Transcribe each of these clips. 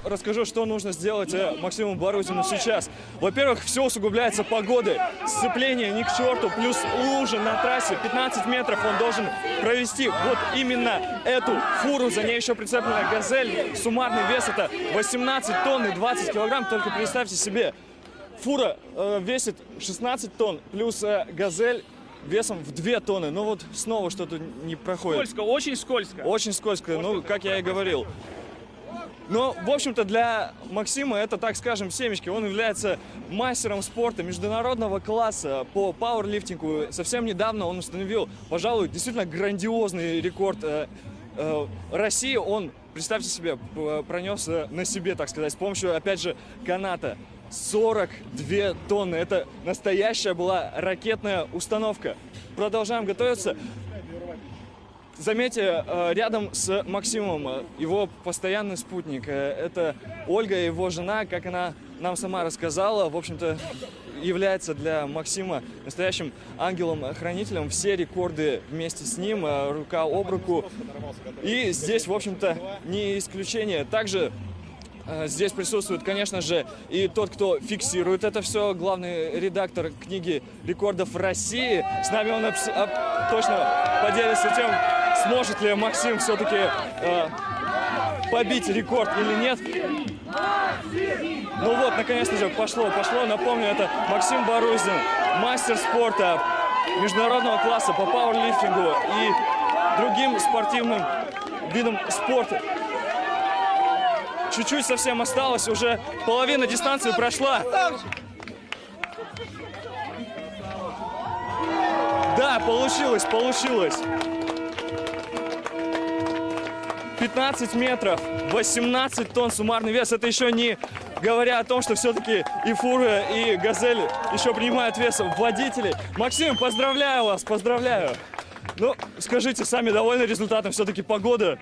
расскажу, что нужно сделать Максиму Барузину сейчас. Во-первых, все усугубляется погодой. Сцепление ни к черту, плюс лужи на трассе. 15 метров он должен провести вот именно эту фуру. За ней еще прицеплена «Газель». Суммарный вес это 18 тонн и 20 килограмм. Только представьте себе, фура весит 16 тонн, плюс «Газель» весом в 2 тонны. Ну вот снова что-то не проходит. Скользко, очень скользко. Очень скользко, ну, как я и говорил. Но, в общем-то, для Максима это, так скажем, семечки. Он является мастером спорта международного класса по пауэрлифтингу. Совсем недавно он установил, пожалуй, действительно грандиозный рекорд России. Он, представьте себе, пронес на себе, так сказать, с помощью, опять же, каната. 42 тонны. Это настоящая была ракетная установка. Продолжаем готовиться. Заметьте, рядом с Максимом его постоянный спутник. Это Ольга, его жена, как она нам сама рассказала, в общем-то, является для Максима настоящим ангелом-хранителем. Все рекорды вместе с ним, рука об руку. И здесь, в общем-то, не исключение. Также здесь присутствует, конечно же, и тот, кто фиксирует это все, главный редактор книги рекордов России. С нами он точно поделится тем, сможет ли Максим все-таки побить рекорд или нет. Ну вот, наконец-то же пошло. Напомню, это Максим Барузин, мастер спорта международного класса по пауэрлифтингу и другим спортивным видам спорта. Чуть-чуть совсем осталось, уже половина дистанции прошла. Да, получилось. 15 метров, 18 тонн суммарный вес. Это еще не говоря о том, что все-таки и фура, и «Газель» еще принимают вес водителей. Максим, поздравляю вас, поздравляю. Ну, скажите, сами довольны результатом? Все-таки погода.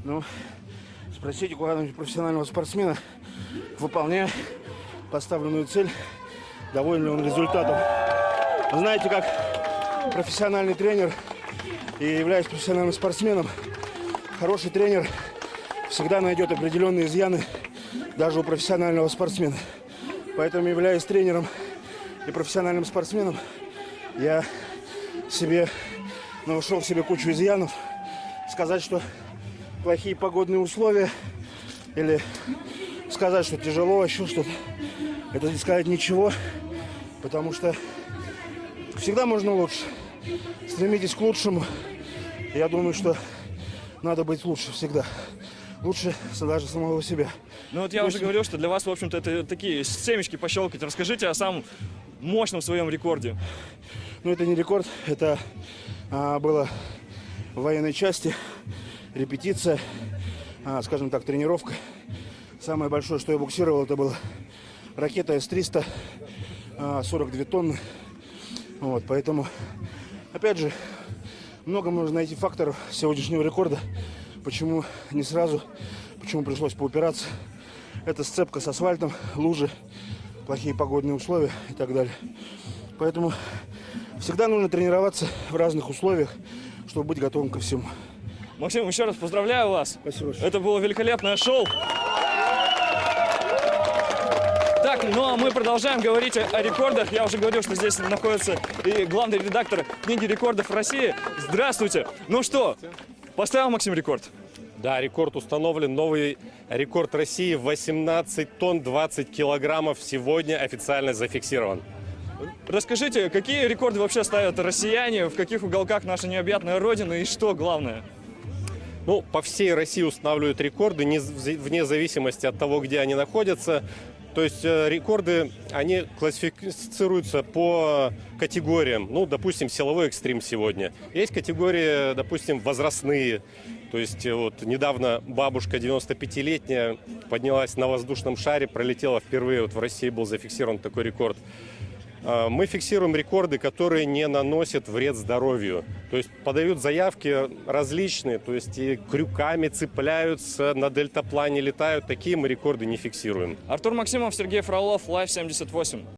Ну, спросите у какого-нибудь профессионального спортсмена, выполняя поставленную цель, доволен ли он результатом. Знаете, как профессиональный тренер и являясь профессиональным спортсменом, хороший тренер всегда найдет определенные изъяны даже у профессионального спортсмена. Поэтому, являясь тренером и профессиональным спортсменом, я нашел в себе кучу изъянов. Сказать, что плохие погодные условия или сказать, что тяжело, еще что-то, это не сказать ничего, потому что всегда можно лучше. Стремитесь к лучшему. Я думаю, что надо быть лучше всегда. Лучше даже самого себя. Ну вот я уже говорил, что для вас, в общем-то, это такие семечки пощелкать. Расскажите о самом мощном своем рекорде. Ну, это не рекорд, это было в военной части, репетиция, скажем так, тренировка. Самое большое, что я буксировал, это была ракета С-300, 42 тонны. Вот, поэтому, опять же, много можно найти факторов сегодняшнего рекорда. Почему не сразу, почему пришлось поупираться. Это сцепка с асфальтом, лужи, плохие погодные условия и так далее. Поэтому всегда нужно тренироваться в разных условиях, чтобы быть готовым ко всему. Максим, еще раз поздравляю вас. Спасибо. Это было великолепное шоу. Так, ну а мы продолжаем говорить о рекордах. Я уже говорил, что здесь находится и главный редактор книги рекордов России. Здравствуйте. Ну что, поставил Максим рекорд? Да, рекорд установлен. Новый рекорд России 18 тонн 20 килограммов сегодня официально зафиксирован. Расскажите, какие рекорды вообще ставят россияне, в каких уголках наша необъятная родина и что главное? Ну, по всей России устанавливают рекорды, вне зависимости от того, где они находятся. То есть рекорды, они классифицируются по категориям. Ну, допустим, силовой экстрим сегодня. Есть категории, допустим, возрастные. То есть вот недавно бабушка 95-летняя поднялась на воздушном шаре, пролетела впервые. Вот в России был зафиксирован такой рекорд. Мы фиксируем рекорды, которые не наносят вред здоровью. То есть подают заявки различные, то есть и крюками цепляются, на дельтаплане летают. Такие мы рекорды не фиксируем. Артур Максимов, Сергей Фролов, Live 78.